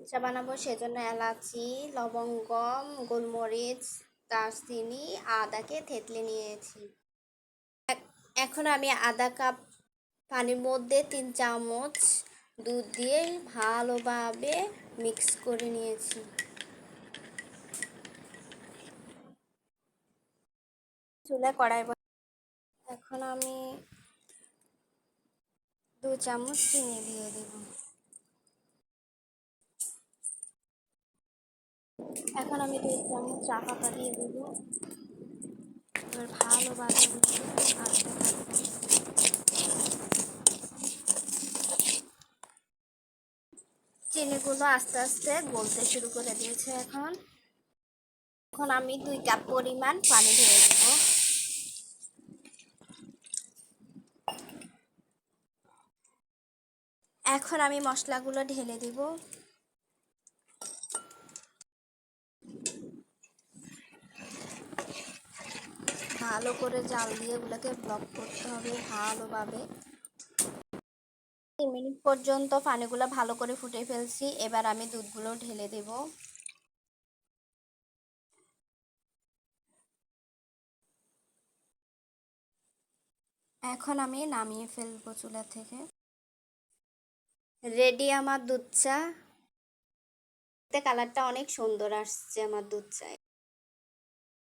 দুধ চা বানাবো, সেজন্য এলাচি, লবঙ্গ, গোলমরিচ, দারচিনি, আদাকে থেতলে নিয়েছি। এখন আমি আধা কাপ পানির মধ্যে 3 চামচ দুধ দিয়ে ভালোভাবে মিক্স করে নিয়েছি। চুলায় কড়াই এখন আমি 2 চামচ চিনি দিয়ে দেব। এখন আমি 2 চামচ চা পাতা দিয়ে দেব। এবার ভালোভাবে ভাজতে থাকবো। চিনিগুলো আস্তে আস্তে গলতে শুরু করে দিয়েছে। এখন আমি 2 কাপ পরিমাণ পানি ঢেলে দেব। এখন আমি মশলাগুলো ঢেলে দেব। ভালো করে জাল দিয়ে এগুলোকে ব্লক করতে হবে ভালোভাবে। 3 মিনিট পর্যন্ত পানিগুলো ভালো করে ফুটে ফেলছি। এবার আমি দুধগুলো ঢেলে দেব। এখন আমি নামিয়ে ফেলবো চুলা থেকে। রেডি আমার দুধ চা। কালারটা অনেক সুন্দর আসছে আমার দুধ চায়।